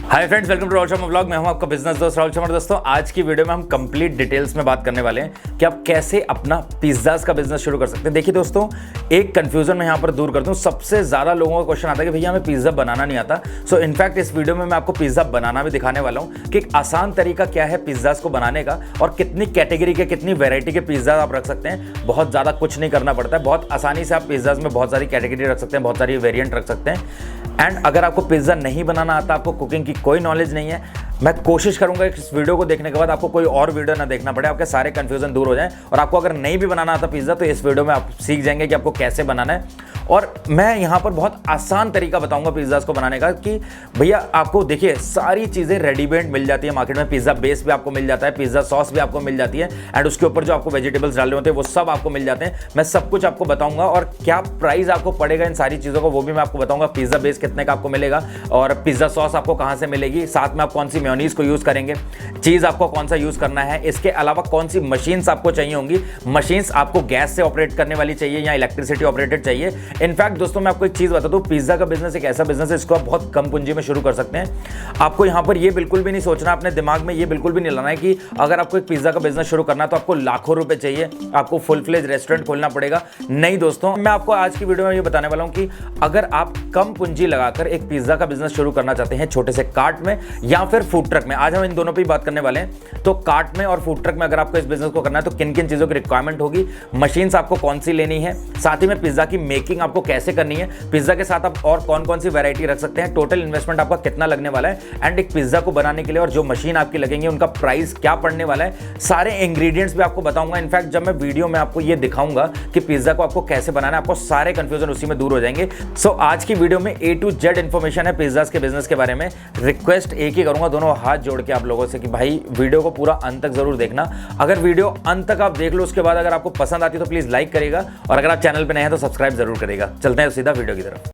Hi friends, welcome to Rahul Sharma vlog. मैं हूं आपका बिजनेस दोस्त राहुल शर्मा। दोस्तों, आज की वीडियो में हम कंप्लीट डिटेल्स में बात करने वाले हैं कि आप कैसे अपना पिज्जाज का बिजनेस शुरू कर सकते हैं। देखिए दोस्तों, एक कंफ्यूजन मैं यहां पर दूर करता हूं। सबसे ज्यादा लोगों का क्वेश्चन आता है कि भैया हमें पिज्जा बनाना नहीं आता। सो इनफैक्ट इस वीडियो में मैं आपको पिज्जा बनाना भी दिखाने वाला हूं कि एक आसान तरीका क्या है पिज्जाज को बनाने का और कितनी कैटेगरी के, कितनी वेरायटी के पिज्जा आप रख सकते हैं। बहुत ज्यादा कुछ नहीं करना पड़ता है, बहुत आसानी से आप पिज्जाज में बहुत सारी कैटेगरी रख सकते हैं, बहुत सारी वेरिएंट रख सकते हैं। एंड अगर आपको पिज्जा नहीं बनाना आता, आपको कुकिंग की कोई नॉलेज नहीं है, मैं कोशिश करूंगा इस वीडियो को देखने के बाद आपको कोई और वीडियो ना देखना पड़े, आपके सारे कंफ्यूजन दूर हो जाएं। और आपको अगर नहीं भी बनाना आता पिज्जा, तो इस वीडियो में आप सीख जाएंगे कि आपको कैसे बनाना है। और मैं यहाँ पर बहुत आसान तरीका बताऊंगा पिज्जाज को बनाने का कि भैया आपको देखिए सारी चीज़ें रेडीमेड मिल जाती है मार्केट में। पिज्जा बेस भी आपको मिल जाता है, पिज्जा सॉस भी आपको मिल जाती है, एंड उसके ऊपर जो आपको वेजिटेबल्स डालने होते हैं वो सब आपको मिल जाते हैं। मैं सब कुछ आपको बताऊंगा और क्या प्राइस आपको पड़ेगा इन सारी चीज़ों को वो भी मैं आपको बताऊंगा। पिज्जा बेस कितने का आपको मिलेगा और पिज्जा सॉस आपको कहाँ से मिलेगी, साथ में आप कौन सी मेयोनीज को यूज़ करेंगे, चीज़ आपको कौन सा यूज़ करना है, इसके अलावा कौन सी मशीन्स आपको चाहिए होंगी। मशीन्स आपको गैस से ऑपरेट करने वाली चाहिए या इलेक्ट्रिसिटी ऑपरेटेड चाहिए। इनफैक्ट दोस्तों, मैं आपको एक चीज बता दूं, पिज्जा का बिजनेस एक ऐसा बिजनेस है जिसको आप बहुत कम पूंजी में शुरू कर सकते हैं। आपको यहां पर ये बिल्कुल भी नहीं सोचना, अपने दिमाग में ये बिल्कुल भी नहीं लाना है कि अगर आपको एक पिज्जा का बिजनेस शुरू करना है तो आपको लाखों रुपए चाहिए, आपको फुल फ्लेज रेस्टोरेंट खोलना पड़ेगा। नहीं दोस्तों, मैं आपको आज की वीडियो में ये बताने वाला हूं कि अगर आप कम पूंजी लगाकर एक पिज्जा का बिजनेस शुरू करना चाहते हैं, छोटे से कार्ट में या फिर फूड ट्रक में, आज हम इन दोनों पर बात करने वाले हैं। तो कार्ट में और फूड ट्रक में अगर आपको इस बिजनेस को करना है तो किन किन चीजों की रिक्वायरमेंट होगी, मशीन्स आपको कौन सी लेनी है, साथ ही में पिज्जा की मेकिंग आपको कैसे करनी है, पिज्जा के साथ आप और कौन कौन सी वैरायटी रख सकते हैं, टोटल इन्वेस्टमेंट आपका कितना लगने वाला है, एंड एक पिज्जा को बनाने के लिए और जो मशीन आपकी लगेंगे उनका प्राइस क्या पड़ने वाला है, सारे इंग्रेडिएंट्स भी आपको बताऊंगा। इनफैक्ट जब मैं वीडियो में आपको ये दिखाऊंगा कि पिज्जा को आपको कैसे बनाना है, आपको सारे कंफ्यूजन उसी में दूर हो जाएंगे। सो आज की वीडियो में A to Z इन्फॉर्मेशन है पिज्जाज के बिजनेस के बारे में। रिक्वेस्ट एक ही करूंगा दोनों हाथ जोड़ के आप लोगों से कि भाई वीडियो को पूरा अंत तक जरूर देखना। अगर वीडियो अंत तक आप देख लो, उसके बाद अगर आपको पसंद आती है तो प्लीज लाइक करेगा, और अगर आप चैनल पे नए हैं तो सब्सक्राइब जरूर करेगा। चलते हैं सीधा वीडियो की तरफ।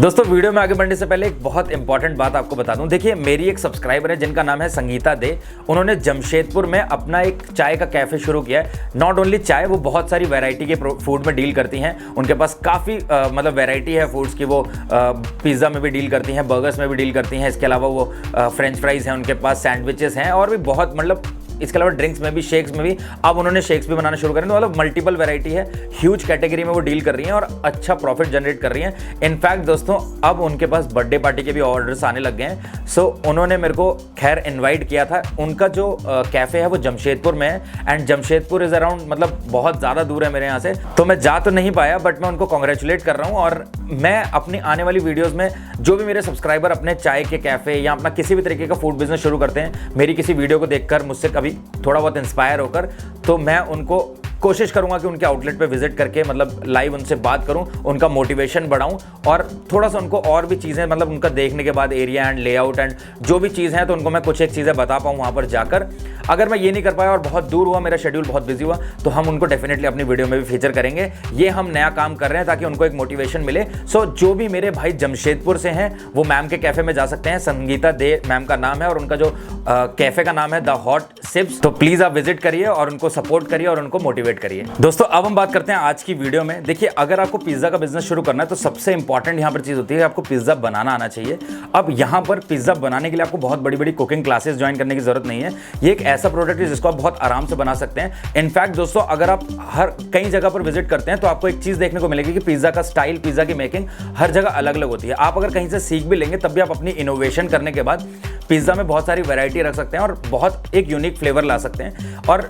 दोस्तों, वीडियो में आगे बढ़ने से पहले एक बहुत इंपॉर्टेंट बात आपको बता दूं। देखिए, मेरी एक सब्सक्राइबर है जिनका नाम है संगीता दे। उन्होंने जमशेदपुर में अपना एक चाय का कैफे शुरू किया है। नॉट ओनली चाय, वो बहुत सारी वैरायटी के फूड में डील करती हैं। उनके पास काफ़ी मतलब वैरायटी है फूड्स की। वो पिज़्ज़ा में भी डील करती हैं, बर्गर्स में भी डील करती हैं। इसके अलावा वो फ्रेंच फ्राइज़ हैं उनके पास, सैंडविचेस हैं और भी बहुत, मतलब इसके अलावा ड्रिंक्स में भी, शेक्स में भी। अब उन्होंने शेक्स भी बनाना शुरू करें, तो मतलब मल्टीपल वैरायटी है, ह्यूज कैटेगरी में वो डील कर रही हैं और अच्छा प्रॉफिट जनरेट कर रही हैं। इनफैक्ट दोस्तों, अब उनके पास बर्थडे पार्टी के भी ऑर्डर्स आने लग गए हैं। सो उन्होंने मेरे को खैर इनवाइट किया था। उनका जो कैफ़े है वो जमशेदपुर में है, एंड जमशेदपुर इज़ अराउंड, मतलब बहुत ज़्यादा दूर है मेरे यहाँ से, तो मैं जा तो नहीं पाया, बट मैं उनको कॉन्ग्रेचुलेट कर रहा हूँ। और मैं अपनी आने वाली वीडियोज़ में जो भी मेरे सब्सक्राइबर अपने चाय के कैफ़े या अपना किसी भी तरीके का फूड बिजनेस शुरू करते हैं, मेरी किसी वीडियो को देखकर, मुझसे कभी थोड़ा बहुत इंस्पायर होकर, तो मैं उनको कोशिश करूंगा कि उनके आउटलेट पे विजिट करके, मतलब लाइव उनसे बात करूं, उनका मोटिवेशन बढ़ाऊं और थोड़ा सा उनको और भी चीज़ें, मतलब उनका देखने के बाद एरिया एंड लेआउट एंड जो भी चीज़ है, तो उनको मैं कुछ एक चीज़ें बता पाऊँ वहाँ पर जाकर। अगर मैं ये नहीं कर पाया और बहुत दूर हुआ, मेरा शेड्यूल बहुत बिजी हुआ, तो हम उनको डेफिनेटली अपनी वीडियो में भी फीचर करेंगे। ये हम नया काम कर रहे हैं ताकि उनको एक मोटिवेशन मिले। सो जो भी मेरे भाई जमशेदपुर से हैं वो मैम के कैफ़े में जा सकते हैं। संगीता दे मैम का नाम है और उनका जो कैफ़े का नाम है द हॉट सिप्स। तो प्लीज़ आप विजिट करिए और उनको सपोर्ट करिए और उनको मोटिवेट करिए। दोस्तों, अब हम बात करते हैं आज की वीडियो में। देखिए, अगर आपको पिज्जा का बिजनेस शुरू करना है तो सबसे इंपॉर्टेंट यहाँ पर चीज़ होती है कि आपको पिज्जा बनाना आना चाहिए। अब यहाँ पर पिज्जा बनाने के लिए आपको बहुत बड़ी बड़ी कुकिंग क्लासेस ज्वाइन करने की जरूरत नहीं है। ये एक ऐसा प्रोडक्ट है जिसको आप बहुत आराम से बना सकते हैं। इनफैक्ट दोस्तों, अगर आप हर कई जगह पर विजिट करते हैं तो आपको एक चीज़ देखने को मिलेगी कि पिज्जा का स्टाइल, पिज्जा की मेकिंग हर जगह अलग अलग होती है। आप अगर कहीं से सीख भी लेंगे तब भी आप अपनी इनोवेशन करने के बाद पिज्जा में बहुत सारी वैरायटी रख सकते हैं और बहुत एक यूनिक फ्लेवर ला सकते हैं। और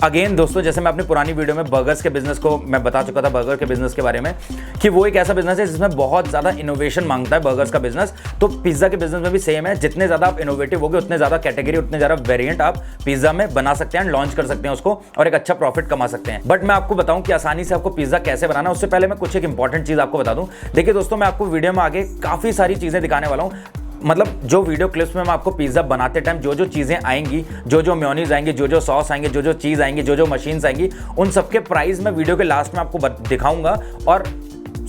अगेन दोस्तों, जैसे मैं अपनी पुरानी वीडियो में बर्गर्स के बिजनेस को मैं बता चुका था, बर्गर के बिजनेस के बारे में, कि वो एक ऐसा बिजनेस है जिसमें बहुत ज़्यादा इनोवेशन मांगता है बर्गर्स का बिजनेस। तो पिज्ज़ा के बिजनेस में भी सेम है। जितने ज़्यादा आप इनोवेटिव होगे, उतने ज़्यादा कैटेगरी, उतने ज़्यादा वेरिएंट आप पिज्ज़ा में बना सकते हैं, लॉन्च कर सकते हैं उसको और एक अच्छा प्रॉफिट कमा सकते हैं। बट मैं आपको बताऊं कि आसानी से आपको पिज्ज़ा कैसे बनाना है, उससे पहले मैं कुछ एक इंपॉर्टेंट चीज़ आपको बता दूं। देखिए दोस्तों, मैं आपको वीडियो में आगे काफ़ी सारी चीज़ें दिखाने वाला हूँ। मतलब जो वीडियो क्लिप्स में मैं आपको पिज्ज़ा बनाते टाइम जो जो चीज़ें आएंगी, जो जो मेयोनीज आएंगी, जो जो सॉस आएंगे, जो जो चीज़ आएंगी, जो जो मशीन्स आएंगी, उन सबके प्राइस मैं वीडियो के लास्ट में आपको दिखाऊंगा। और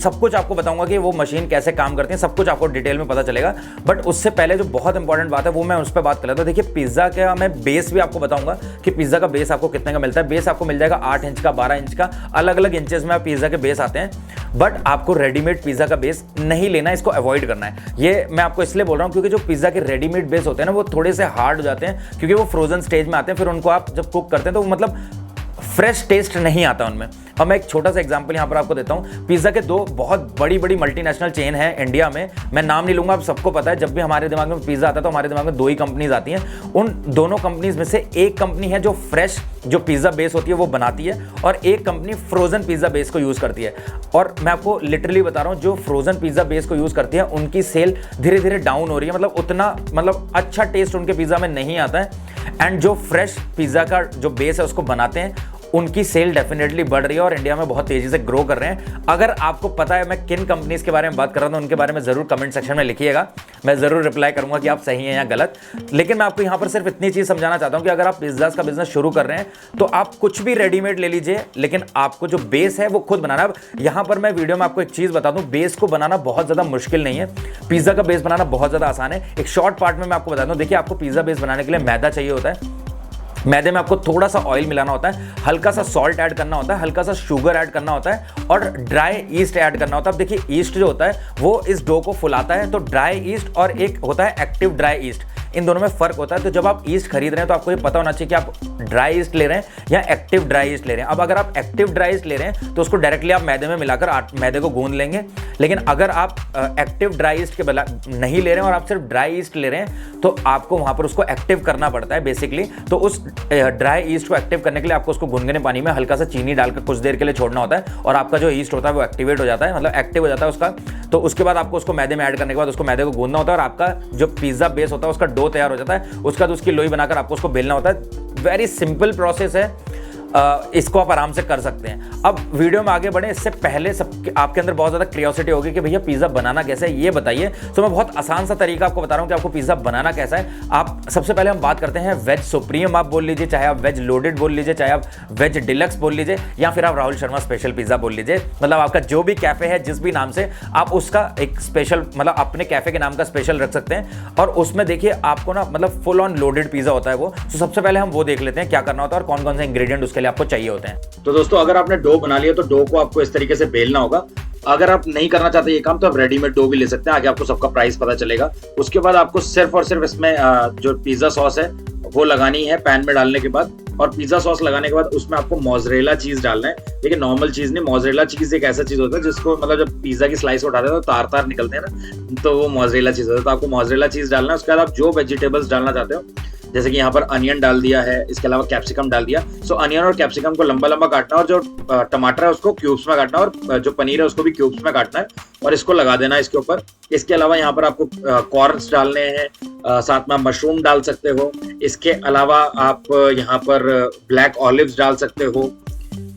सब कुछ आपको बताऊंगा कि वो मशीन कैसे काम करती है, सब कुछ आपको डिटेल में पता चलेगा। बट उससे पहले जो बहुत इंपॉर्टेंट बात है वो मैं उस पर बात कर लेता हूँ। देखिए पिज्ज़ा का मैं बेस भी आपको बताऊंगा कि पिज्ज़ा का बेस आपको कितने का मिलता है। बेस आपको मिल जाएगा 8 इंच का, 12 इंच का, अलग अलग इंचेस में पिज्ज़ा के बेस आते हैं। बट आपको रेडीमेड पिज्ज़ा का बेस नहीं लेना है, इसको अवॉइड करना है। ये मैं आपको इसलिए बोल रहा हूँ क्योंकि जो पिज्ज़ा के रेडीमेड बेस होते हैं ना वो थोड़े से हार्ड हो जाते हैं, क्योंकि वो फ्रोजन स्टेज में आते हैं। फिर उनको आप जब कुक करते हैं तो वो मतलब फ्रेश टेस्ट नहीं आता उनमें। अब मैं एक छोटा सा एग्जांपल यहाँ पर आपको देता हूँ। पिज़्ज़ा के 2 बहुत बड़ी बड़ी मल्टीनेशनल चेन है इंडिया में, मैं नाम नहीं लूँगा, आप सबको पता है। जब भी हमारे दिमाग में पिज़्ज़ा आता है तो हमारे दिमाग में 2 ही कंपनीज आती हैं। उन दोनों कंपनीज में से एक कंपनी है जो फ्रेश जो पिज़्ज़ा बेस होती है वो बनाती है, और एक कंपनी फ्रोज़न पिज़्ज़ा बेस को यूज़ करती है। और मैं आपको लिटरली बता रहा हूँ, जो फ्रोज़न पिज़्ज़ा बेस को यूज़ करती है उनकी सेल धीरे धीरे डाउन हो रही है। मतलब उतना अच्छा टेस्ट उनके पिज़्ज़ा में नहीं आता है। एंड जो फ्रेश पिज़्ज़ा का जो बेस है उसको बनाते हैं उनकी सेल डेफिनेटली बढ़ रही है और इंडिया में बहुत तेजी से ग्रो कर रहे हैं। अगर आपको पता है मैं किन कंपनीज के बारे में बात कर रहा हूं, उनके बारे में जरूर कमेंट सेक्शन में लिखिएगा, मैं जरूर रिप्लाई करूंगा कि आप सही हैं या गलत। लेकिन मैं आपको यहां पर सिर्फ इतनी चीज समझाना चाहता हूं कि अगर आप पिज्जा का बिजनेस शुरू कर रहे हैं तो आप कुछ भी रेडीमेड ले लीजिए, लेकिन आपको जो बेस है वो खुद बनाना है। अब यहां पर मैं वीडियो में आपको एक चीज बता दूं, बेस को बनाना बहुत ज्यादा मुश्किल नहीं है, पिज्जा का बेस बनाना बहुत ज्यादा आसान है। एक शॉर्ट पार्ट में मैं आपको बता दूं, देखिए आपको पिज्जा बेस बनाने के लिए मैदा चाहिए होता है। मैदे में आपको थोड़ा सा ऑयल मिलाना होता है, हल्का सा सॉल्ट ऐड करना होता है, हल्का सा शुगर ऐड करना होता है और ड्राई ईस्ट ऐड करना होता है। अब देखिए ईस्ट जो होता है वो इस डो को फुलाता है, तो ड्राई ईस्ट और एक होता है एक्टिव ड्राई ईस्ट, इन दोनों में फर्क होता है। तो जब आप ईस्ट खरीद रहे हैं तो आपको ये पता होना चाहिए कि आप ड्राई ईस्ट ले रहे हैं या एक्टिव ड्राई ईस्ट ले रहे हैं। अब अगर आप एक्टिव ड्राई ईस्ट ले रहे हैं तो उसको डायरेक्टली आप मैदे में मिलाकर मैदे को गूंद लेंगे। लेकिन अगर आप एक्टिव ड्राई ईस्ट के बला नहीं ले रहे हैं और आप सिर्फ ड्राई ईस्ट ले रहे हैं तो आपको वहां पर उसको एक्टिव करना पड़ता है बेसिकली। तो उस ड्राई ईस्ट को एक्टिव करने के लिए आपको उसको गुनगुने पानी में हल्का सा चीनी डालकर कुछ देर के लिए छोड़ना होता है और आपका जो ईस्ट होता है वो एक्टिवेट हो जाता है, मतलब एक्टिव हो जाता है उसका। तो उसके बाद आपको उसको मैदे में ऐड करने के बाद उसको मैदे को गूंदना होता है और आपका जो पिज्जा बेस होता है उसका डो तैयार हो जाता है। उसके बाद उसकी लोई बनाकर आपको उसको बेलना होता है। वेरी सिंपल प्रोसेस है, इसको आप आराम से कर सकते हैं। अब वीडियो में आगे बढ़े इससे पहले सब आपके अंदर बहुत ज़्यादा क्यूरियोसिटी होगी कि भैया पिज़्ज़ा बनाना कैसा है ये बताइए। तो मैं बहुत आसान सा तरीका आपको बता रहा हूँ कि आपको पिज़्ज़ा बनाना कैसा है। आप सबसे पहले हम बात करते हैं वेज सुप्रीम आप बोल लीजिए, चाहे आप वेज लोडेड बोल लीजिए, चाहे आप वेज डिलक्स बोल लीजिए, या फिर आप राहुल शर्मा स्पेशल पिज़्ज़ा बोल लीजिए। मतलब आपका जो भी कैफ़े है जिस भी नाम से आप उसका एक स्पेशल मतलब अपने कैफ़े के नाम का स्पेशल रख सकते हैं। और उसमें देखिए आपको ना मतलब फुल ऑन लोडेड पिज़्ज़ा होता है वो। तो सबसे पहले हम वो देख लेते हैं क्या करना होता है और कौन कौन से इंग्रेडिएंट उसके लिए आपको चाहिए होते हैं। तो दोस्तों अगर आपने डो बना लिया तो डो को आपको इस तरीके से बेलना होगा। अगर आप नहीं करना चाहते ये काम तो आप रेडीमेड डो भी ले सकते हैं, आगे आपको सबका प्राइस पता चलेगा। उसके बाद आपको सिर्फ और सिर्फ इसमें जो पिज्जा सॉस है वो लगानी है पैन में डालने के बाद। और पिज्जा सॉस लगाने के बाद उसमें आपको मोज़रेला चीज डालना है। देखिए नॉर्मल चीज नहीं, मोज़रेला चीज एक ऐसा चीज होता है जिसको मतलब जब पिज्जा की स्लाइस उठाते हैं तो तार तार निकलते हैं ना, तो वो मोज़रेला चीज होता है। तो आपको मोज़रेला चीज डालना है। उसके बाद आप जो वेजिटेबल्स डालना चाहते हो, जैसे कि यहाँ पर अनियन डाल दिया है, इसके अलावा कैप्सिकम डाल दिया। सो अनियन और कैप्सिकम को लंबा लंबा काटना है और जो टमाटर है उसको क्यूब्स में काटना है और जो पनीर है उसको भी क्यूब्स में काटना है और इसको लगा देना है इसके ऊपर। इसके अलावा यहाँ पर आपको कॉर्न्स डालने हैं, साथ में मशरूम डाल सकते हो। इसके अलावा आप यहाँ पर ब्लैक ऑलिव्स डाल सकते हो।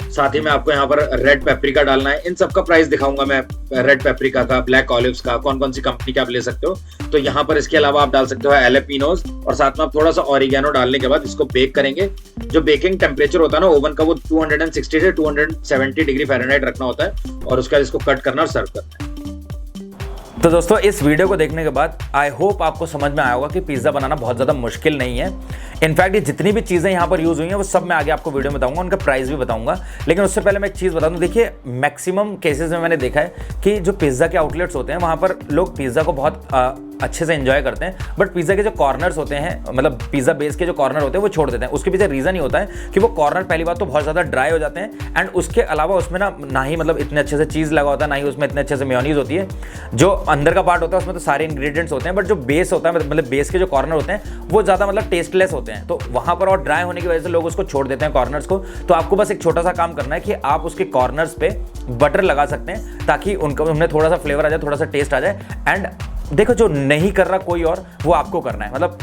साथ ही में आपको यहाँ पर रेड पेपरिका डालना है। इन सबका प्राइस दिखाऊंगा मैं, रेड पेपरिका का, ब्लैक ऑलिव्स का, कौन कौन सी कंपनी के आप ले सकते हो। तो यहाँ पर इसके अलावा आप डाल सकते हो एलेपिनोज और साथ में आप थोड़ा सा ऑरिगेनो डालने के बाद इसको बेक करेंगे। जो बेकिंग टेम्परेचर होता है ना ओवन का वो 260 से 270 डिग्री फ़ारेनहाइट रखना होता है और उसके बाद इसको कट करना और सर्व करना है। तो दोस्तों इस वीडियो को देखने के बाद आई होप आपको समझ में आया होगा कि पिज़्ज़ा बनाना बहुत ज़्यादा मुश्किल नहीं है। इनफैक्ट ये जितनी भी चीज़ें यहाँ पर यूज़ हुई हैं वो सब मैं आगे आपको वीडियो में बताऊंगा, उनका प्राइस भी बताऊंगा। लेकिन उससे पहले मैं एक चीज़ बता दूं, देखिए मैक्सिमम केसेस में मैंने देखा है कि जो पिज़्ज़ा के आउटलेट्स होते हैं वहाँ पर लोग पिज़्ज़ा को बहुत अच्छे से एंजॉय करते हैं, बट पिज़्ज़ा के जो कॉर्नर्स होते हैं, मतलब पिज़्ज़ा बेस के जो कॉर्नर होते हैं वो छोड़ देते हैं। उसके पीछे रीज़न ही होता है कि वो कॉर्नर पहली बात तो बहुत ज़्यादा ड्राई हो जाते हैं एंड उसके अलावा उसमें ना ही मतलब इतने अच्छे से चीज़ लगा होता है, ना ही उसमें इतने अच्छे से मेयोनीज होती है। जो अंदर का पार्ट होता है उसमें तो सारे इंग्रेडिएंट्स होते हैं, बट जो बेस होता है मतलब बेस के जो कॉर्नर होते हैं वो ज़्यादा मतलब टेस्टलेस होते हैं। तो वहाँ पर और ड्राई होने की वजह से लोग उसको छोड़ देते हैं कॉर्नर्स को। तो आपको बस एक छोटा सा काम करना है कि आप उसके कॉर्नर्स पे बटर लगा सकते हैं ताकि उनमें थोड़ा सा फ्लेवर आ जाए, थोड़ा सा टेस्ट आ जाए। एंड देखो जो नहीं कर रहा कोई और, वो आपको करना है। मतलब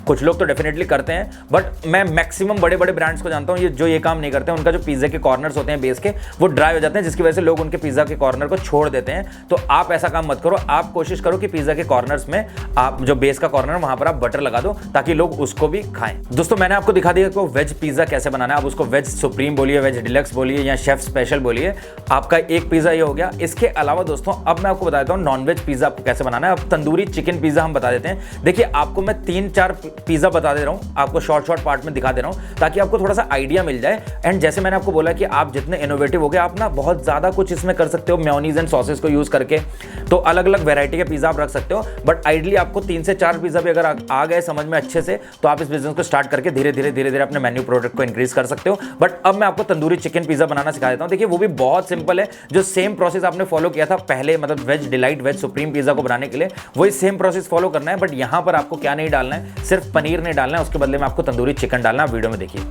कुछ लोग तो डेफिनेटली करते हैं, बट मैं मैक्सिमम बड़े बड़े ब्रांड्स को जानता हूँ ये काम नहीं करते हैं। उनका जो पिज़्ज़ा के कॉर्नर्स होते हैं बेस के, वो ड्राई हो जाते हैं, जिसकी वजह से लोग उनके पिज़्ज़ा के कॉर्नर को छोड़ देते हैं। तो आप ऐसा काम मत करो, आप कोशिश करो कि पिज़्ज़ा के कॉर्नर्स में आप जो बेस का कॉर्नर वहाँ पर आप बटर लगा दो, ताकि लोग उसको भी खाएं। दोस्तों मैंने आपको दिखा दिया कि वेज पिज़्ज़ा कैसे बनाना है। आप उसको वेज सुप्रीम बोलिए, वेज डिलक्स बोलिए या शेफ स्पेशल बोलिए, आपका एक पिज़्ज़ा ये हो गया। इसके अलावा दोस्तों अब मैं आपको बताता हूँ नॉन वेज पिज़्ज़ा आपको कैसे बनाना है। अब तंदूरी चिकन पिज़्ज़ा हम बता देते हैं। देखिए आपको मैं 3-4 पिज़्ज़ा बता दे रहा हूँ, आपको शॉर्ट पार्ट में दिखा दे रहा हूँ, ताकि आपको थोड़ा सा आइडिया मिल जाए। एंड जैसे मैंने आपको बोला कि आप जितने इनोवेटिव हो गए, आप ना बहुत ज़्यादा कुछ इसमें कर सकते हो मेयोनीज एंड सॉसेस को यूज़ करके। तो अलग अलग वैरायटी के पिज़्ज़ा आप रख सकते हो, बट आइडली आपको 3 से 4 पिज़्ज़ा भी अगर आ गए समझ में अच्छे से, तो आप इस बिजनेस को स्टार्ट करके धीरे धीरे अपने मेन्यू प्रोडक्ट को इंक्रीज कर सकते हो। बट अब मैं आपको तंदूरी चिकन पिज़्ज़ा बनाना सिखा देता हूँ। देखिए वो भी बहुत सिंपल है, जो सेम प्रोसेस आपने फॉलो किया था पहले, मतलब veg delight veg supreme pizza को बनाने के लिए, वही सेम प्रोसेस फॉलो करना है। बट यहाँ पर आपको क्या नहीं डालना है, सिर्फ पनीर नहीं डालना है, उसके बदले में आपको तंदूरी चिकन डालना है। वीडियो में देखिए।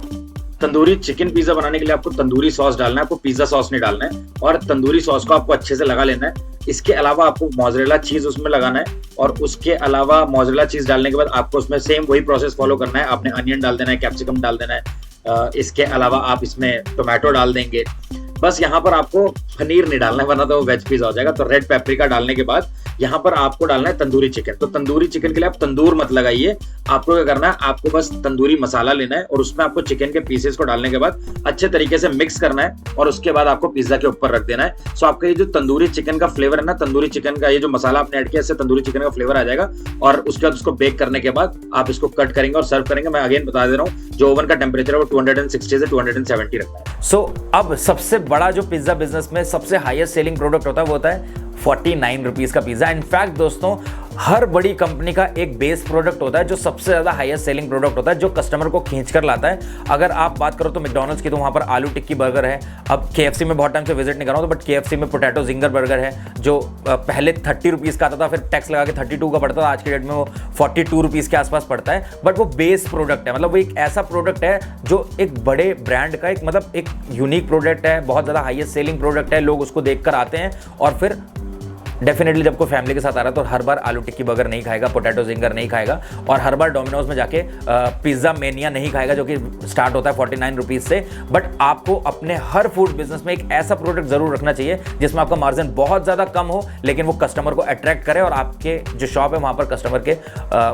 तंदूरी चिकन पिज़्ज़ा बनाने के लिए आपको तंदूरी सॉस डालना है, आपको पिज़्ज़ा सॉस नहीं डालना है, और तंदूरी सॉस को आपको अच्छे से लगा लेना है। इसके अलावा आपको मोज़रेला चीज उसमें लगाना है, और उसके अलावा मोज़रेला चीज डालने के बाद आपको उसमें सेम वही प्रोसेस फॉलो करना है। आपने अनियन डाल देना है, कैप्सिकम डाल देना है, इसके अलावा आप इसमें टोमेटो डाल देंगे। बस यहाँ पर आपको पनीर नहीं डालना है, वरना तो वेज पिज़्ज़ा हो जाएगा। तो रेड पेपरिका डालने के बाद यहाँ पर आपको डालना है तंदूरी चिकन। तो तंदूरी चिकन के लिए आप तंदूर मत लगाइए, आपको क्या करना है, आपको बस तंदूरी मसाला लेना है, और उसमें आपको चिकन के पीसेस को डालने के बाद अच्छे तरीके से मिक्स करना है, और उसके बाद आपको पिज़्ज़ा के ऊपर रख देना है। सो आपका ये जो तंदूरी चिकन का फ्लेवर है ना, तंदूरी चिकन का ये जो मसाला आपने ऐड किया, इससे तंदूरी चिकन का फ्लेवर आ जाएगा। और उसके बाद उसको बेक करने के बाद आप इसको कट करेंगे और सर्व करेंगे। मैं अगेन बता दे रहा हूँ, जो ओवन का टेम्परेचर है वो 260 से 270 रखना है। सो अब सबसे बड़ा जो पिज़्ज़ा बिजनेस में सबसे हाईएस्ट सेलिंग प्रोडक्ट होता है वो होता है 49 रुपीज़ का पिज़्ज़ा। इनफैक्ट दोस्तों हर बड़ी कंपनी का एक बेस प्रोडक्ट होता है जो सबसे ज़्यादा हाईएस्ट सेलिंग प्रोडक्ट होता है, जो कस्टमर को खींच कर लाता है। अगर आप बात करो तो मैकडॉनल्ड्स की, तो वहाँ पर आलू टिक्की बर्गर है। अब KFC में बहुत टाइम से विजिट नहीं कर रहा हूँ, तो बट KFC में पोटैटो जिंगर बर्गर है, जो पहले 30 रुपीज़ का आता था, फिर टैक्स लगा के 32 का पड़ता था, आज के डेट में वो 42 रुपीज़ के आसपास पड़ता है। बट वो बेस प्रोडक्ट है, मतलब वो एक ऐसा प्रोडक्ट है जो एक बड़े ब्रांड का एक मतलब एक यूनिक प्रोडक्ट है, बहुत ज़्यादा हाईएस्ट सेलिंग प्रोडक्ट है। लोग उसको देख कर आते हैं, और फिर डेफिनेटली जब कोई फैमिली के साथ आ रहा है तो हर बार आलू टिक्की बर्गर नहीं खाएगा, पोटैटो जिंगर नहीं खाएगा, और हर बार डोमिनोज में जाके पिज़्ज़ा मेनिया नहीं खाएगा, जो कि स्टार्ट होता है 49 रुपीज़ से। बट आपको अपने हर फूड बिजनेस में एक ऐसा प्रोडक्ट जरूर रखना चाहिए जिसमें आपका मार्जिन बहुत ज़्यादा कम हो, लेकिन वो कस्टमर को अट्रैक्ट करे, और आपके जो शॉप है वहाँ पर कस्टमर के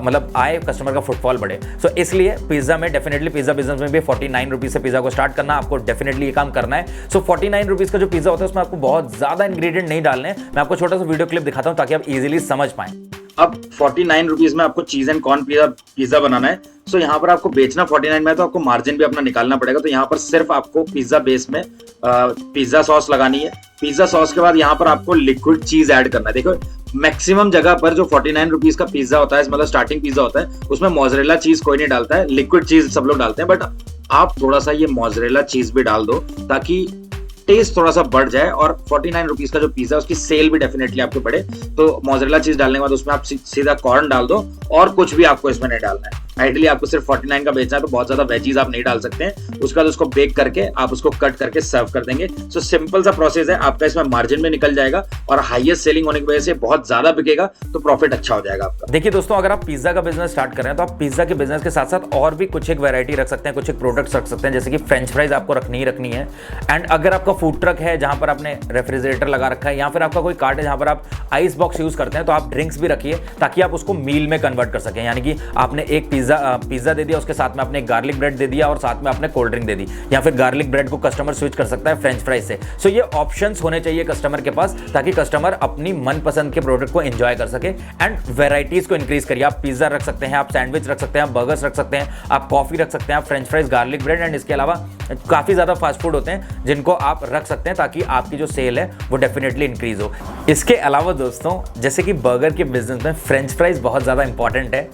मतलब आए, कस्टमर का फुटफॉल बढ़े। सो इसलिए पिज़्ज़ा में डेफिनेटली, पिज़्ज़ा बिजनेस में भी 49 रुपीज़ से पिज़्ज़ा को स्टार्ट करना, आपको डेफिनेटली ये काम करना है। सो 49 रुपीज़ का जो पिज़्ज़ा होता है उसमें आपको बहुत ज़्यादा इंग्रेडिएंट नहीं डालने। मैं आपको छोटा सा वीडियो क्लिप दिखाता हूँ ताकि आप इजीली समझ पाएं। अब 49 रुपीज में आपको चीज एंड कॉर्न पिज्जा बनाना है। सो यहाँ पर आपको बेचना 49 में है, तो आपको मार्जिन भी अपना निकालना पड़ेगा। तो यहाँ पर सिर्फ आपको पिज्जा बेस में पिज्जा सॉस लगानी है। पिज्जा सॉस के बाद यहाँ पर आपको लिक्विड चीज ऐड करना है। देखो मैक्सिमम जगह पर जो 49 रुपीज का पिज्जा होता है, मतलब स्टार्टिंग पिज्जा होता है, उसमें मोज़रेला चीज कोई नहीं डालता है, लिक्विड चीज सब लोग डालते हैं। बट आप थोड़ा सा ये मोज़रेला चीज भी डाल दो ताकि टेस्ट थोड़ा सा बढ़ जाए, और 49 रुपीज का जो पिज्जा उसकी सेल भी डेफिनेटली आपको बढ़े। तो मोज़रेला चीज डालने के बाद उसमें आप सीधा कॉर्न डाल दो, और कुछ भी आपको इसमें नहीं डालना है। आइडियली आपको सिर्फ 49 का बेचना है, तो बहुत ज्यादा वेजीज आप नहीं डाल सकते हैं। उसके बाद उसको बेक करके आप उसको कट करके सर्व कर देंगे। सो सिंपल सा प्रोसेस है, आपका इसमें मार्जिन में निकल जाएगा, और हाईएस्ट सेलिंग होने की वजह से बहुत ज्यादा बिकेगा, तो प्रॉफिट अच्छा हो जाएगा आपका। देखिए दोस्तों, अगर आप पिज्जा का बिजनेस स्टार्ट कर रहे हैं तो आप पिज्जा के बिजनेस के साथ साथ और भी कुछ एक वैरायटी रख सकते हैं, कुछ एक प्रोडक्ट्स रख सकते हैं, जैसे कि फ्रेंच फ्राइज आपको रखनी ही रखनी है। एंड अगर आपका फूड ट्रक है जहां पर आपने रेफ्रिजरेटर लगा रखा है, या फिर आपका कोई कार्ट है जहां पर आप आइस बॉक्स यूज करते हैं, तो आप ड्रिंक्स भी रखिए ताकि आप उसको मील में कन्वर्ट कर सकें। यानी कि आपने एक पिज्जा दे दिया, उसके साथ में आपने गार्लिक ब्रेड दे दिया, और साथ में आपने कोल्ड ड्रिंक दे दी, या फिर गार्लिक ब्रेड को कस्टमर स्विच कर सकता है फ्रेंच फ्राइज से। सो ये ऑप्शंस होने चाहिए कस्टमर के पास, ताकि कस्टमर अपनी मनपसंद के प्रोडक्ट को एंजॉय कर सके। एंड वेराइटीज को इंक्रीज करिए। आप पिज्जा रख सकते हैं, आप सैंडविच रख सकते हैं, आप बर्गर्स रख सकते हैं, आप कॉफी रख सकते हैं, आप French fries, garlic bread, and इसके अलावा काफी ज्यादा फास्ट फूड होते हैं जिनको आप रख सकते हैं, ताकि आपकी जो सेल है वो डेफिनेटली इंक्रीज हो। इसके अलावा दोस्तों, जैसे कि बर्गर के बिजनेस में फ्रेंच फ्राइज बहुत ज़्यादा इंपॉर्टेंट है,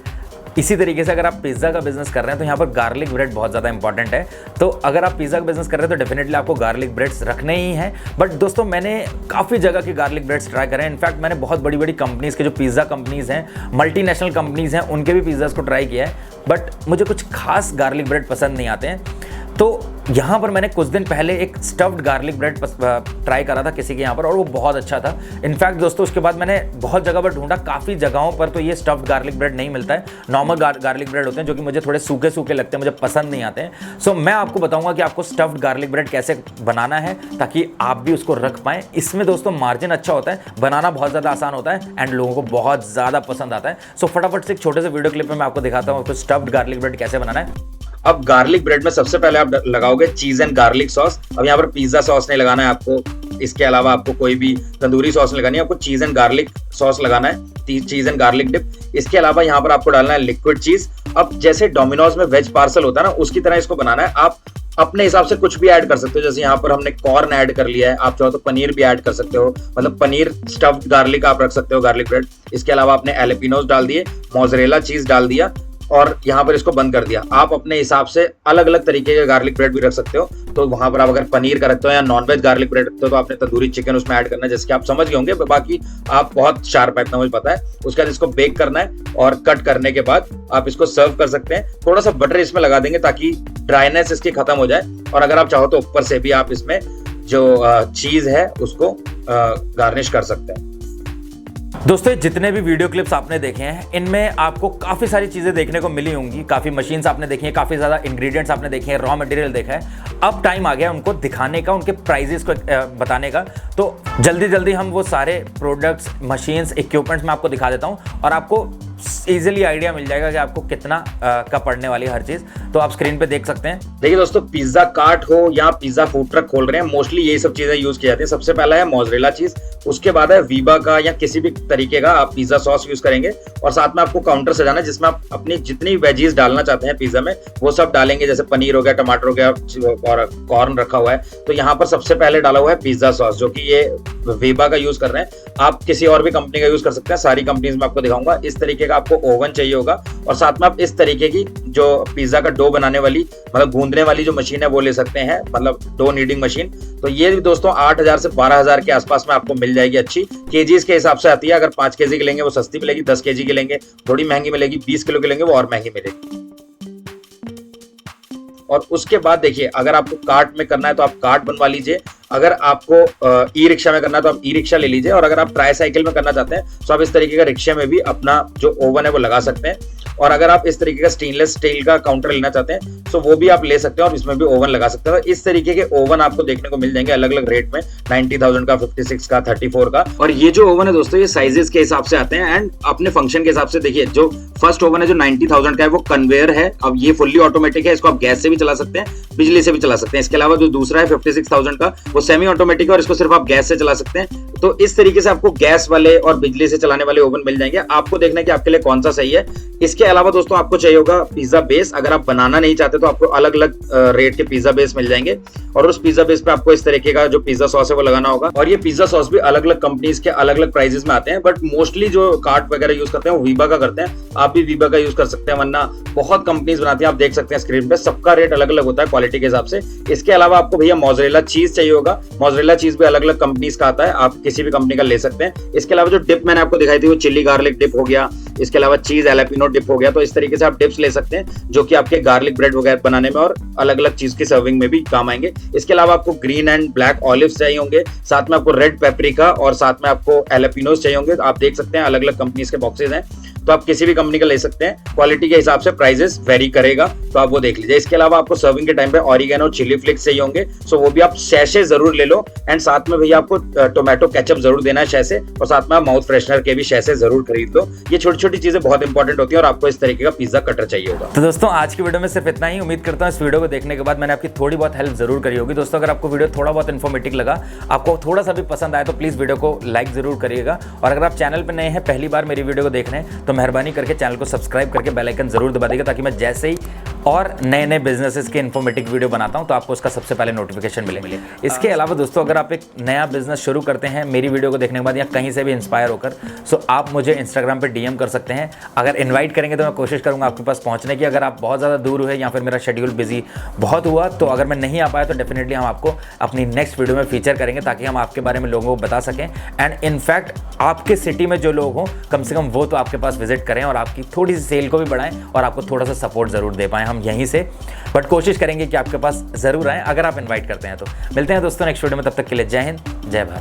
इसी तरीके से अगर आप पिज़्ज़ा का बिजनेस कर रहे हैं तो यहाँ पर गार्लिक ब्रेड बहुत ज़्यादा इंपॉर्टेंट है। तो अगर आप पिज़्ज़ा का बिजनेस कर रहे हैं तो डेफिनेटली आपको गार्लिक ब्रेड्स रखने ही हैं। बट दोस्तों, मैंने काफ़ी जगह के गार्लिक ब्रेड्स ट्राई करे हैं। इनफैक्ट मैंने बहुत बड़ी बड़ी कंपनीज़ के जो पिज़्ज़ा कंपनीज़ हैं, मल्टीनेशनल कंपनीज़ हैं, उनके भी पिज़्ज़ाज़ को ट्राई किया है, बट मुझे कुछ खास गार्लिक ब्रेड पसंद नहीं आते हैं। तो यहाँ पर मैंने कुछ दिन पहले एक स्टफ्ड गार्लिक ब्रेड ट्राई करा था किसी के यहाँ पर, और वो बहुत अच्छा था। इनफैक्ट दोस्तों उसके बाद मैंने बहुत जगह पर ढूंढा, काफ़ी जगहों पर तो ये स्टफ्ड गार्लिक ब्रेड नहीं मिलता है, नॉर्मल गार्लिक ब्रेड होते हैं जो कि मुझे थोड़े सूखे सूखे लगते हैं, मुझे पसंद नहीं आते हैं। सो मैं आपको बताऊंगा कि आपको स्टफ्ड गार्लिक ब्रेड कैसे बनाना है ताकि आप भी उसको रख पाएँ। इसमें दोस्तों मार्जिन अच्छा होता है, बनाना बहुत ज़्यादा आसान होता है एंड लोगों को बहुत ज़्यादा पसंद आता है। सो फटाफट से एक छोटे से वीडियो क्लिप में मैं आपको दिखाता हूँ स्टफ्ड गार्लिक ब्रेड कैसे बनाना है। अब गार्लिक ब्रेड में सबसे पहले आप लगाओगे चीज एंड गार्लिक सॉस। अब यहाँ पर पिज्जा सॉस नहीं लगाना है आपको, इसके अलावा आपको कोई भी तंदूरी सॉस नहीं लगानी है, आपको चीज एंड गार्लिक सॉस लगाना है, चीज एंड गार्लिक डिप। इसके अलावा यहाँ पर आपको डालना है लिक्विड चीज। अब जैसे डोमिनोज में वेज पार्सल होता है ना, उसकी तरह इसको बनाना है। आप अपने हिसाब से कुछ भी ऐड कर सकते हो, जैसे यहाँ पर हमने कॉर्न ऐड कर लिया है, आप चाहो तो पनीर भी ऐड कर सकते हो, मतलब पनीर स्टफ्ड गार्लिक आप रख सकते हो गार्लिक ब्रेड। इसके अलावा आपने एलेपिनोज डाल दिए, मोज़रेला चीज डाल दिया और यहाँ पर इसको बंद कर दिया। आप अपने हिसाब से अलग अलग तरीके के गार्लिक ब्रेड भी रख सकते हो। तो वहां पर आप अगर पनीर का रखते हो या नॉनवेज गार्लिक ब्रेड रखते हो तो आपने तंदूरी चिकन उसमें ऐड करना है, जैसे कि आप समझ गए होंगे, बाकी आप बहुत शार्प है, इतना मुझे पता है। उसके बाद इसको बेक करना है और कट करने के बाद आप इसको सर्व कर सकते हैं। थोड़ा सा बटर इसमें लगा देंगे ताकि ड्राइनेस इसकी खत्म हो जाए, और अगर आप चाहो तो ऊपर से भी आप इसमें जो चीज है उसको गार्निश कर सकते हैं। दोस्तों जितने भी वीडियो क्लिप्स आपने देखे हैं इनमें आपको काफ़ी सारी चीज़ें देखने को मिली होंगी, काफ़ी मशीन्स आपने देखी हैं, काफ़ी ज़्यादा इंग्रेडिएंट्स आपने देखे हैं, रॉ मटेरियल देखा है। अब टाइम आ गया उनको दिखाने का, उनके प्राइजेस को बताने का। तो जल्दी जल्दी हम वो सारे प्रोडक्ट्स, मशीन्स, इक्विपमेंट्स मैं आपको दिखा देता हूँ और आपको इजीली आइडिया मिल जाएगा कि आपको कितना का पड़ने वाली है हर चीज़। तो आप स्क्रीन पे देख सकते हैं। देखिए दोस्तों, पिज्जा कार्ट हो या पिज्जा फूड ट्रक खोल रहे हैं, मोस्टली यही सब चीजें यूज की जाती है। सबसे पहला है मोज़रेला चीज, उसके बाद है वीबा का या किसी भी तरीके का आप पिज्जा सॉस यूज करेंगे, और साथ में आपको काउंटर सजाना है जिसमें आप अपनी जितनी वेजीज डालना चाहते हैं पिज्जा में वो सब डालेंगे, जैसे पनीर हो गया, टमाटर हो गया और कॉर्न रखा हुआ है। तो यहाँ पर सबसे पहले डाला हुआ है पिज्जा सॉस, जो कि ये वीबा का यूज कर रहे हैं। आप किसी और भी कंपनी का यूज कर सकते हैं, सारी कंपनीज में आपको दिखाऊंगा। इस तरीके का आपको ओवन चाहिए होगा, और साथ में आप इस तरीके की जो पिज्जा का डो बनाने वाली, मतलब गूंदने वाली जो मशीन है वो ले सकते हैं, मतलब डो नीडिंग मशीन। तो ये दोस्तों 8,000 से 12,000 के आसपास में आपको मिल जाएगी। अच्छी केजीज के हिसाब से आती है, अगर 5 केजी की लेंगे वो सस्ती मिलेगी, 10 केजी की लेंगे थोड़ी महंगी मिलेगी, 20 किलो की लेंगे वो और महंगी मिलेगी। और उसके बाद देखिए, अगर आपको कार्ट में करना है तो आप कार्ट बनवा लीजिए, अगर आपको ई रिक्शा में करना है तो आप ई रिक्शा ले लीजिए, और अगर आप ट्राई साइकिल में करना चाहते हैं तो आप इस तरीके का रिक्शे में भी अपना जो ओवन है वो लगा सकते हैं। और अगर आप इस तरीके का स्टेनलेस स्टील का काउंटर लेना चाहते हैं तो वो भी आप ले सकते हैं और इसमें भी ओवन लगा सकते हैं। तो इस तरीके के ओवन आपको देखने को मिल जाएंगे अलग अलग रेट में, 90,000 का, 56 का, 34 का। और ये जो ओवन है दोस्तों, ये साइजेस के हिसाब से आते हैं एंड अपने फंक्शन के हिसाब से। देखिए जो फर्स्ट ओवन है जो 90,000 का है वो कन्वेयर है। अब ये फुल्ली ऑटोमेटिक है, इसको आप गैस से भी चला सकते हैं, बिजली से भी चला सकते हैं। इसके अलावा जो दूसरा है 56,000 का, वो सेमी ऑटोमेटिक है और इसको सिर्फ आप गैस से चला सकते हैं। तो इस तरीके से आपको गैस वाले और बिजली से चलाने वाले ओवन मिल जाएंगे। आपको देखना है कि आपके लिए कौन सा सही है। इसके अलावा दोस्तों आपको चाहिए होगा पिज्जा बेस। अगर आप बनाना नहीं चाहते तो आपको अलग अलग रेट के पिज्जा बेस मिल जाएंगे, और उस पिज्जा बेस पे आपको इस तरीके का जो पिज्जा सॉस है वो लगाना होगा। और ये पिज्जा सॉस भी अलग अलग कंपनीज के अलग अलग प्राइसेस में आते हैं, बट मोस्टली जो कार्ट वगैरह यूज करते हैं वो वीबा का करते हैं। आप भी वीबा का यूज कर सकते हैं, वरना बहुत कंपनीज बनाती हैं, आप देख सकते हैं स्क्रीन पे, सबका रेट अलग अलग होता है क्वालिटी के हिसाब से। इसके अलावा आपको भैया मोज़रेला चीज चाहिए होगा, मोज़रेला चीज भी अलग अलग कंपनीज का आता है, आप किसी भी कंपनी का ले सकते हैं। इसके अलावा जो डिप मैंने आपको दिखाई थी वो चिली गार्लिक डिप हो गया, इसके अलावा चीज एलापिनो डिप हो गया। तो इस तरीके से आप डिप्स ले सकते हैं जो कि आपके गार्लिक ब्रेड वगैरह बनाने में और अलग अलग चीज की सर्विंग में भी काम आएंगे। इसके अलावा आपको ग्रीन एंड ब्लैक ऑलिव्स चाहिए होंगे, साथ में आपको रेड पेपरिका और साथ में आपको एलापिनोस चाहिए होंगे। आप देख सकते हैं अलग अलग कंपनीज के बॉक्सेस हैं, तो आप किसी भी कंपनी का ले सकते हैं। क्वालिटी के हिसाब से प्राइसेस वेरी करेगा, तो आप वो देख लीजिए। इसके अलावा आपको सर्विंग के टाइम पे ऑरिगेनो, चिली फ्लेक्स चाहिए होंगे, सो वो भी आप शैशे जरूर ले लो। एंड साथ में भैया आपको टोमेटो केचप जरूर देना है शैशे, और साथ में आप माउथ फ्रेशनर के भी शैशे जरूर खरीद लो। ये छोटी छोटी चीजें बहुत इंपॉर्टेंट होती है, और आपको इस तरीके का पिज्जा कटर चाहिए होगा। तो दोस्तों आज की वीडियो में सिर्फ इतना ही। उम्मीद करता हूँ इस वीडियो को देखने के बाद मैंने आपकी थोड़ी बहुत हेल्प जरूर करी होगी। दोस्तों अगर आपको वीडियो थोड़ा बहुत इन्फॉर्मेटिव लगा, आपको थोड़ा सा भी पसंद आया, तो प्लीज वीडियो को लाइक जरूर करिएगा। और अगर आप चैनल पर नए हैं, पहली बार मेरी वीडियो को देख रहे हैं, तो मेहरबानी करके चैनल को सब्सक्राइब करके बेल आइकन जरूर दबा दीजिएगा, ताकि मैं जैसे ही और नए नए बिजनेसेस के इन्फॉर्मेटिव वीडियो बनाता हूं तो आपको उसका सबसे पहले नोटिफिकेशन मिले। इसके अलावा दोस्तों अगर आप एक नया बिजनेस शुरू करते हैं मेरी वीडियो को देखने के बाद या कहीं से भी इंस्पायर होकर, सो आप मुझे इंस्टाग्राम पे डीएम कर सकते हैं। अगर इनवाइट करेंगे तो मैं कोशिश करूंगा आपके पास पहुंचने की। अगर आप बहुत ज़्यादा दूर हुए या फिर मेरा शेड्यूल बिजी बहुत हुआ, तो अगर मैं नहीं आ पाया तो डेफिनेटली हम आपको अपनी नेक्स्ट वीडियो में फीचर करेंगे, ताकि हम आपके बारे में लोगों को बता सकें। एंड इनफैक्ट आपके सिटी में जो लोग हों, कम से कम वो तो आपके पास विजिट करें और आपकी थोड़ी सी सेल को भी बढ़ाएं और आपको थोड़ा सा सपोर्ट ज़रूर दे पाएँ हम यहीं से। बट कोशिश करेंगे कि आपके पास ज़रूर आएँ, अगर आप इन्वाइट करते हैं तो। मिलते हैं दोस्तों नेक्स्ट वीडियो में, तब तक के लिए जय हिंद, जय भारत।